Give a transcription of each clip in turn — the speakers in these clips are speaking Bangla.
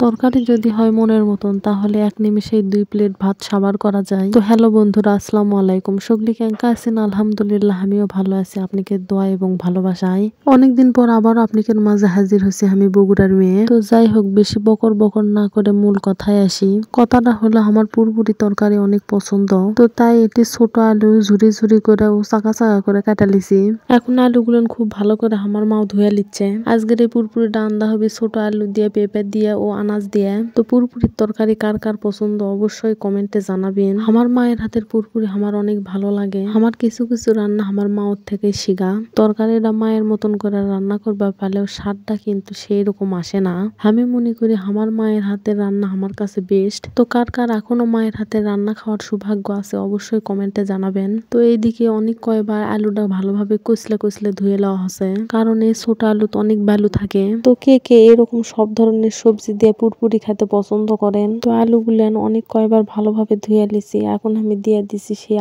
তরকারি যদি হয় মনের মতন তাহলে এক নিমেষেই 2 প্লেট ভাত সাবার করা যায়। তো হ্যালো বন্ধুরা, আসসালামু আলাইকুম। সকলে কেমন আছেন? আলহামদুলিল্লাহ আমিও ভালো আছি আপনাদের দোয়া এবং ভালোবাসায়। অনেকদিন পর আবারও আপনাদের মাঝে হাজির হয়েছি আমি, বগুড়ার মেয়ে। তো যাই হোক, বেশি বকর বকর না করে মূল কথায় আসি। কথাটা হলো আমার পুরপুরি তরকারি অনেক পছন্দ, তো তাই এটি ছোট আলু ঝুরি ঝুরি করে ও চাকা চাকা করে কাটা লিছি। এখন আলুগুলো খুব ভালো করে আমার মাও ধুয়ে লিচ্ছে। আজকের এই পুরপুরিটা রান্না হবে ছোট আলু দিয়ে, পেঁপে দিয়ে ও আনাজ দিয়ে। তো পুরপুরির তরকারি কার কার পছন্দ অবশ্যই কমেন্টে জানাবেন। আমার মায়ের হাতের পুরপুরি আমার অনেক ভালো লাগে। আমার কিছু কিছু রান্না আমার মাওর থেকে শিখা। তরকারিটা মায়ের মতন করে রান্না করবা পারলেও স্বাদটা কিন্তু সেই রকম আসে না। আমি মনে করি আমার মায়ের হাতের রান্না আমার কাছে বেস্ট। তো কার কার এখনো মায়ের হাতের রান্না খাওয়ার সৌভাগ্য আছে অবশ্যই কমেন্টে জানাবেন। তো এইদিকে অনেক কয়বার আলুটা ভালোভাবে কচলে কচলে ধুয়ে লওয়া হচ্ছে, কারণ এই ছোট আলুতে অনেক বালু থাকে। তো কে কে এরকম সব ধরনের সবজি দিয়ে পুরপুরি খেতে পছন্দ করেন? তো আলুগুলেন অনেক কয়বার ভালোভাবে ধুয়ে লিছি। এখন আমি দিয়ে দিছি সেই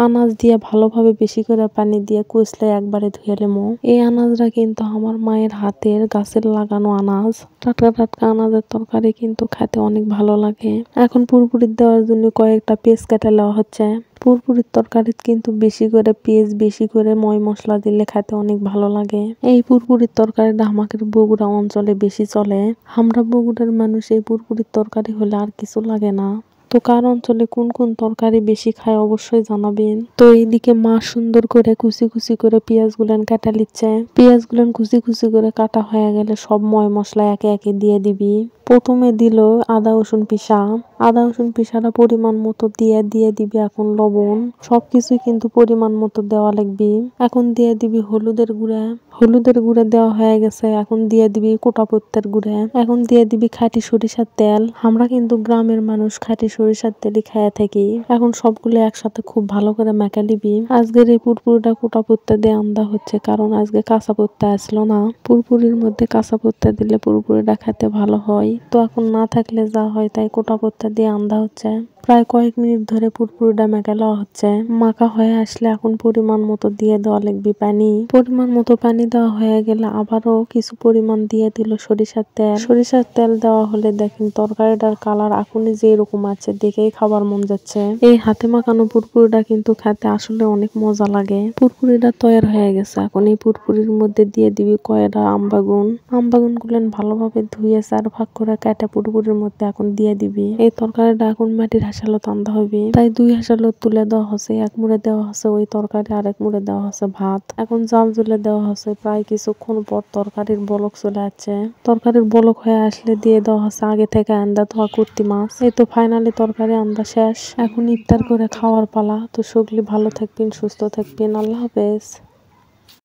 আনাজ দিয়ে ভালোভাবে বেশি করে পানি দিয়ে কচলে একবারে ধুয়ে লেমো। এই আনাজটা কিন্তু আমার মায়ের হাতের গাছের লাগানো আনাজ। টাটকা টাটকা আনাজের তরকারি কিন্তু খেতে অনেক ভালো লাগে। এখন পুরপুরি দেওয়ার জন্য কয়েকটা পেঁয়াজ কেটে নেওয়া হচ্ছে। পুরপুরির তরকারিতে কিন্তু বেশি করে পেঁয়াজ, বেশি করে ময় মশলা দিলে খেতে অনেক ভালো লাগে। এই পুরপুরির তরকারিটা আমাদের বগুড়া অঞ্চলে বেশি চলে। আমরা বগুড়ার মানুষ, এই পুরপুরির তরকারি হলে আর কিছু লাগে না। তো কার অঞ্চলে কোন কোন তরকারি বেশি খায় অবশ্যই জানাবেন। তো এইদিকে মা সুন্দর করে কুচি কুচি করে পেঁয়াজ গুলান কাটা লিচ্ছে। পেঁয়াজ গুলান কুচি কুচি করে কাটা হয়ে গেলে সব ময় মশলা একে একে দিয়ে দিবি। প্রথমে দিল আদা রসুন পিসা। আদা রসুন পিসাটা পরিমাণ মতো দিয়ে দিবি এখন লবণ। সবকিছুই কিন্তু পরিমাণ মতো দেওয়া লাগবে। এখন দিয়ে দিবি হলুদের গুঁড়া। হলুদের গুঁড়া দেওয়া হয়ে গেছে, এখন দিয়ে দিবি কোটা পত্তের গুঁড়া। এখন দিয়ে দিবি খাঁটি সরিষার তেল। আমরা কিন্তু গ্রামের মানুষ খাঁটি সরিষার তেলই খাইয়া থাকি। এখন সবগুলো একসাথে খুব ভালো করে মেখে নিবি। আজকের এই পুরপুরিটা কোটা পত্তা দিয়ে আন্দা হচ্ছে, কারণ আজকে কাঁচা পত্তা আসলো না। পুরপুরির মধ্যে কাঁচা পত্তা দিলে পুরপুরিটা খেতে ভালো হয়। তো এখন না থাকলে যা হয় তাই কোটা পত্তা দিয়ে আন্দা হচ্ছে। প্রায় কয়েক মিনিট ধরে পুরপুরিটা মেখে লওয়া হচ্ছে। মাখা হয়ে আসলে এখন পরিমাণ মতো দিয়ে দেওয়া লাগবে পানি। পরিমাণ মতো পানি দেওয়া হয়ে গেলে আবারও কিছু পরিমাণ দিয়ে দিল সরিষার তেল। সরিষার তেল দেওয়া হলে দেখেন তরকারিটার কালার এখনই যে এরকম আছে দেখেই খাবার মন যাচ্ছে। এই হাতে মাখানো পুরপুরিটা কিন্তু খেতে আসলে অনেক মজা লাগে। পুরপুরিটা তৈরি হয়ে গেছে। এখন এই পুরপুরির মধ্যে দিয়ে দিবি কয়টা আমবাগুন। আমবাগুন গুলেন ভালোভাবে ধুয়ে 4 ভাগ করে কাটা পুরপুরির মধ্যে এখন দিয়ে দিবি। এই তরকারিটা এখন মাটির হাসালত আনতে হবে, তাই 2 হাসালত তুলে দেওয়া হচ্ছে। এক মুড়ে দেওয়া হচ্ছে ওই তরকারি, আর এক মুড়ে দেওয়া হচ্ছে ভাত। এখন জাল জুলে দেওয়া হচ্ছে। প্রায় কিছুক্ষণ পর তরকারির বলক চলে আসছে। তরকারির বলক হয়ে আসলে দিয়ে দেওয়া হচ্ছে আগে থেকে আন্দা ধোয়া কুর্তি মাছ। এই তো ফাইনালি তরকারি আন্দা শেষ। এখন ইফতার করে খাওয়ার পালা। তো সকলে ভালো থাকবেন, সুস্থ থাকবেন। আল্লাহ হাফেজ।